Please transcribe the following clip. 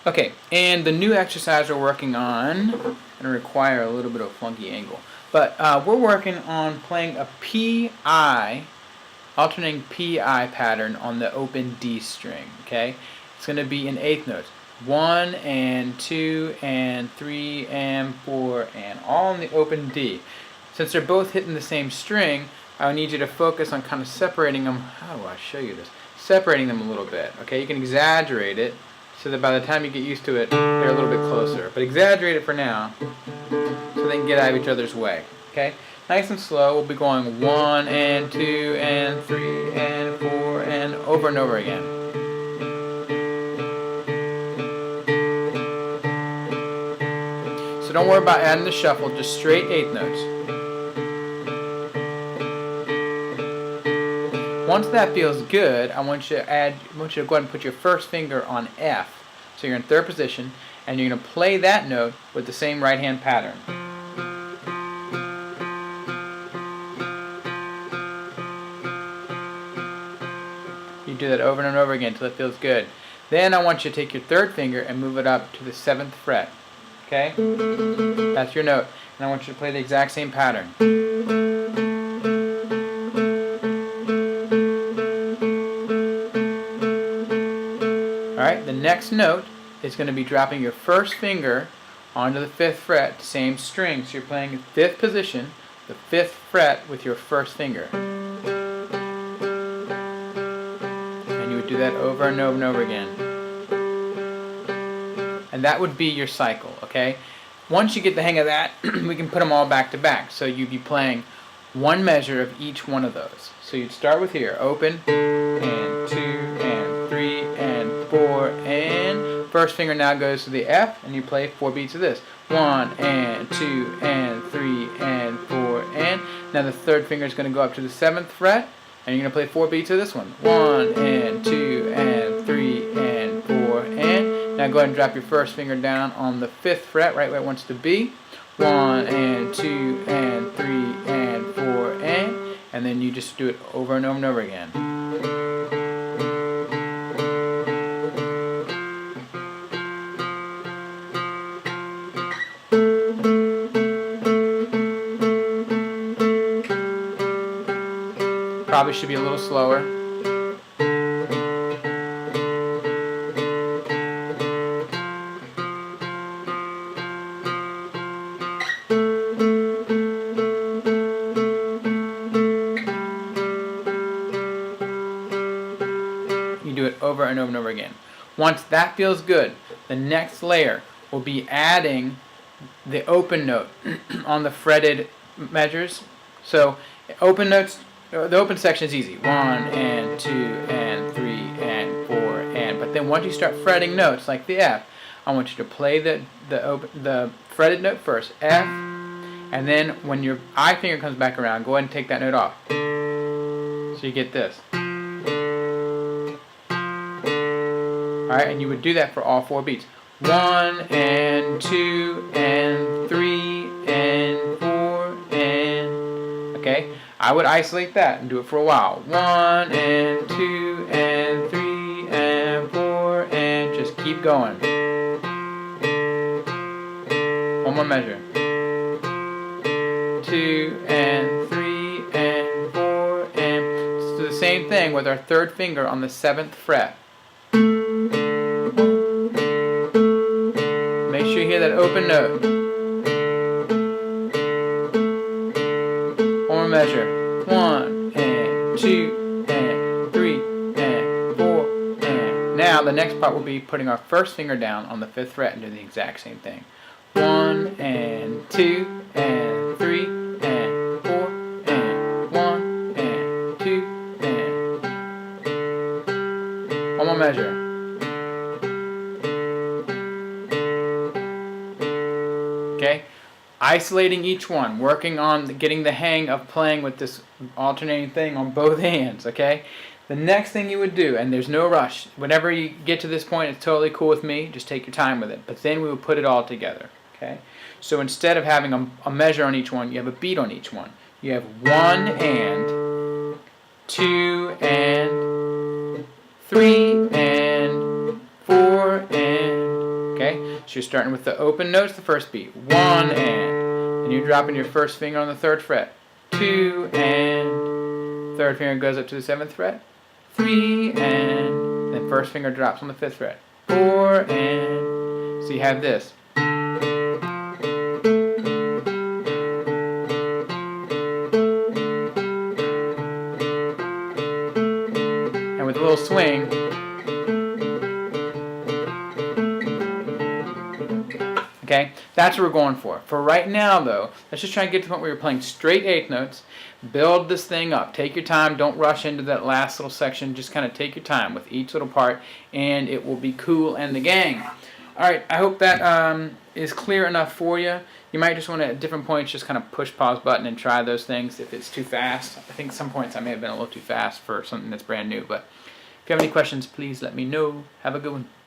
Okay, and the new exercise we're working on going to require a little bit of a funky angle. But we're working on playing a PI, alternating PI pattern on the open D string, okay? It's going to be in eighth notes. 1 and 2 and 3 and 4 and all in the open D. Since they're both hitting the same string, I need you to focus on kind of separating them. How do I show you this? Separating them a little bit, okay? You can exaggerate it so that by the time you get used to it, they're a little bit closer. But exaggerate it for now so they can get out of each other's way, okay? Nice and slow, we'll be going 1 and 2 and 3 and 4 and over again. So don't worry about adding the shuffle, just straight eighth notes. Once that feels good, I want you to go ahead and put your first finger on F. So you're in third position, and you're going to play that note with the same right hand pattern. You do that over and over again until it feels good. Then I want you to take your third finger and move it up to the 7th fret. Okay? That's your note. And I want you to play the exact same pattern. Alright, the next note is going to be dropping your first finger onto the 5th fret, same string. So you're playing in 5th position, the 5th fret with your first finger. And you would do that over and over and over again. And that would be your cycle, okay? Once you get the hang of that, we can put them all back to back. So you'd be playing one measure of each one of those. So you'd start with here, open, and 2, and 3, and 4, and first finger now goes to the F, and you play 4 beats of this. 1, and 2, and 3, and 4, and now the third finger is going to go up to the 7th fret, and you're going to play 4 beats of this one. 1, and 2, and 3, and 4, and now go ahead and drop your first finger down on the 5th fret, right where it wants to be. 1, and 2, and 3, and 4, and then you just do it over and over and over again. Probably should be a little slower. You do it over and over and over again. Once that feels good, the next layer will be adding the open note on the fretted measures. So open notes, the open section is easy. 1 and 2 and 3 and 4 and, but then once you start fretting notes like the F, I want you to play the fretted note first, F, and then when your I finger comes back around, go ahead and take that note off. So you get this. Alright, and you would do that for all 4 beats. 1 and 2 and 3 and 4 and, okay? I would isolate that and do it for a while. 1 and 2 and 3 and 4 and just keep going. One more measure. 2 and 3 and 4 and let's do the same thing with our third finger on the 7th fret. Make sure you hear that open note. One more measure. 1 and 2 and 3 and 4 and now the next part will be putting our first finger down on the 5th fret and doing the exact same thing. 1 and 2 and 3 and 4 and 1 and 2 and one more measure. Okay? Isolating each one, working on getting the hang of playing with this alternating thing on both hands, okay? The next thing you would do, and there's no rush, whenever you get to this point, it's totally cool with me, just take your time with it, but then we would put it all together, okay? So instead of having a measure on each one, you have a beat on each one. You have 1 and, 2 and, 3 and, 4 and, So you're starting with the open notes, the first beat, 1 and you're dropping your first finger on the 3rd fret, 2 and 3rd finger goes up to the 7th fret, 3 and then first finger drops on the 5th fret, 4 and so you have this. And with a little swing, okay, that's what we're going for. For right now, though, let's just try and get to the point where you're playing straight 8th notes. Build this thing up. Take your time. Don't rush into that last little section. Just kind of take your time with each little part, and it will be Kool and the Gang. All right, I hope that is clear enough for you. You might just want to, at different points, just kind of push pause button and try those things if it's too fast. I think some points I may have been a little too fast for something that's brand new. But if you have any questions, please let me know. Have a good one.